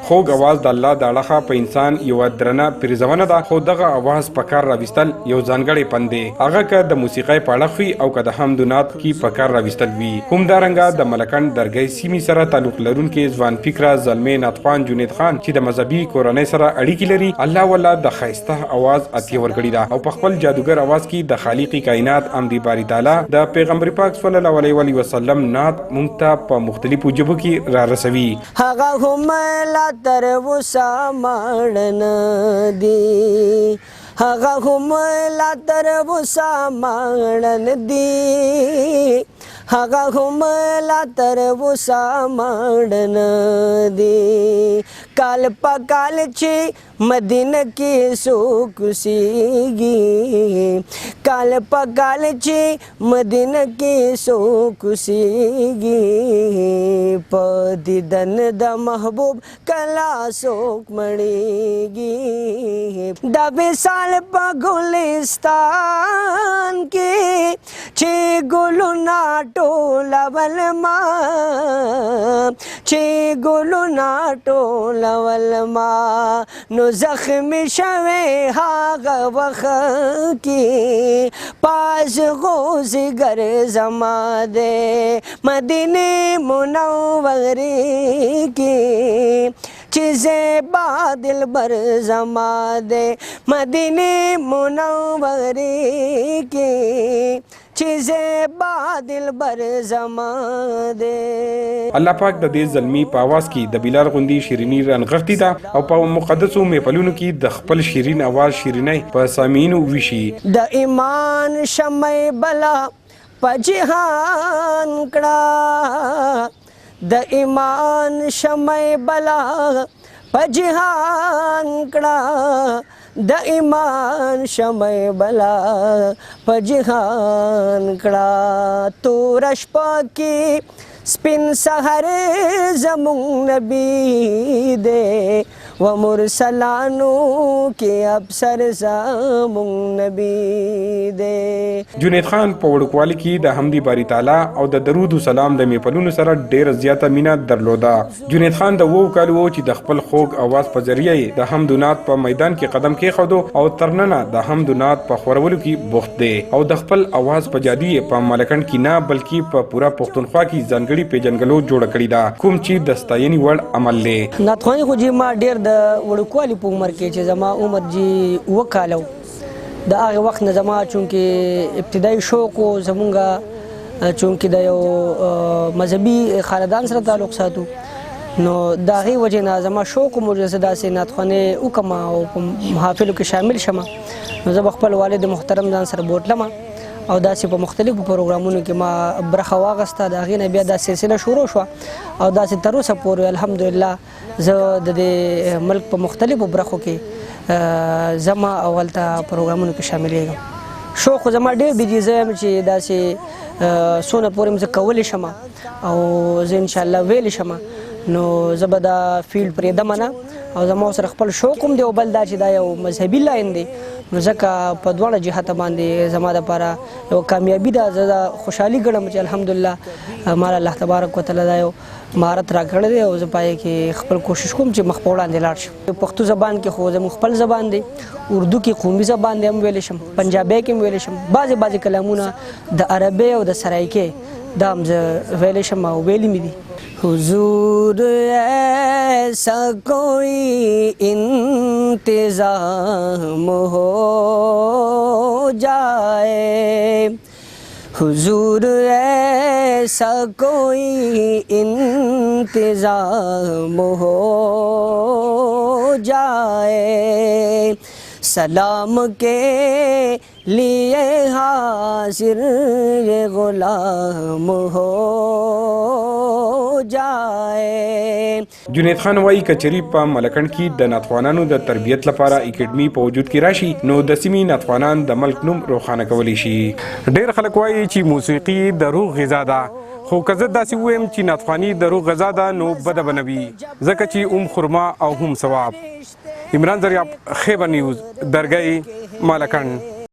خوږ اواز د الله د اړخه په انسان یوه درنه پرزونه ده، خو دغه اواز په کار راویستل یو ځانګړی پند دی، هغه که د موسیقۍ په اړخ وي او که د حمد و نعت کې په کار راویستل وي. همدارنګه د ملکند درګۍ سیمې سره تعلق لرونکي ځوان فکره زلمی نات خوان جنیدخان چې د مذهبي کورنۍ سره اړیکې لري، الله والله د ښایسته اواز عطیه ورکړې ده او په خپل جادوګر اواز کې د خالق کائنات امدي باری تعالی د پیغمبر پاک صلی الله علیه وسلم نعت موږ ته په مختلفو ژبو کې را رسوي. هغه هم لا تر وسه مړن دي، هغه هم لا تر وسه مړن دي، هغه هم لا تر وسه مړن دي. کال په کال چې مدینه کې څوک اوسېږي، کال په کال چې مدینه کې څوک اوسېږي، په دیدن د محبوب کله څوک مړېږي. د وصال په ګلستان کې چې ګلونه ټولول ما، چې ګلونه ټولول ما، نو زخمی شوی هغه وخت کې پاس غوزګر زما دی مدینه منورې کې، چې زیبا دلبر زما دی مدینه منورې کې، چې زیبا دلبر زما دی. الله پاک د دې زلمی په اواز کې د بلال غوندي شیرینی رانغښتې ده او په مقدسو محفلونو کې د خپل شیرین اواز شیرینۍ په سامعینو ویشي. د ایمان شمع بلا په جهان کړه، د ایمان شمع بلا په جهان کړه، د ایمان شمع بلا په جهان کړه. تور شپه کې سپین سحر زمون نبی دے و مرسلانو کې ابصر زمون نبی دے. جنیدخان په وړوکوالي کې د حمدي باری تعالی او د درود و سلام د محفلونو سره ډېره زیاته مینه درلوده. جنیدخان د 2 کالو و چې د خپل خوږ اواز په ذریعه د حمد و نعت په میدان کې قدم کېښودو او تر ننه د حمد و نعت په خورولو کې بوخت دی او د خپل اواز په جادو یې په ملکند کې نه بلکې په پوره پختونخوا کې ځانګړي پیژنګلو جوړه کړې ده، کوم چې د ستاینې وړ عمل دی. نات خواني خو جی ما ډېر د وړوکوالي په عمر کې چې زما عمر جی 2 کاله و، د هغې وخت نه زما چونکې ابتدایي شوق و، زمونږ چونکې د یو مذهبي خاندان سره تعلق ساتو، نو د هغې وجې نه زما شوق و چې زه داسې نات خوانې وکړم او په محافلو کې شامل شم. نو زه به خپل والد محترم ځان سره بوتلم او داسې په مختلفو پروګرامونو کې ما برخه واغسته. د هغې نه بیا دا سلسله شروع شوه او داسې تر اوسه پورې الحمدلله زه د دې ملک په مختلفو برخو کې زما او هلته پروګرامونو کې شاملېږم. شوق خو زما ډېر دی چې زه یم چې داسې څونه پورې زه کولی شم او زه انشاءالله ویلی شم، نو زه به دا فیلډ پرېږدم نه او زما سره خپل شوق هم دی او بل دا چې دا یو مذهبي لاین دی، نو ځکه په دواړه جهته باندې زما دپاره یو کامیابي ده. زه دا خوشحالي ګڼم چې الحمدلله ماله الله تبارک وتعالی دا یو مهارت راکړی دی او زه په هغې کې خپل کوشش کوم چې مخ په وړاندې لاړ شم. پښتو زبان کې خو زموږ خپل زبان دی، اردو کې قومي زبان دی هم ویلی شم، پنجابی کې هم ویلی شم، بعضې کلامونه د عربۍ او د سرایکۍ دا هم زه ویلی شم او ویلي مې دي. حضور ایسا کوئی انتظام ہو جائے، حضور ایسا کوئی انتظام ہو جائے، سلام کے لیے حاضر یہ غلام ہو جائے. جنیدخان وایي کچري په ملکند کې د ناتخوانانو د تربیت لپاره اکیډمي په وجود کې راشي نو د سیمې ناتخوانان د ملک نوم روښانه کولی شي. ډېر خلک وایي چې موسیقي د روح غذا ده، خو که زه داسې ووایم چې ناتخواني د روح غذا ده نو بده به نه وي، ځکه چې هم خرما او هم ثواب. عمران دریاب، خیبر نیوز، درگاه مالکند.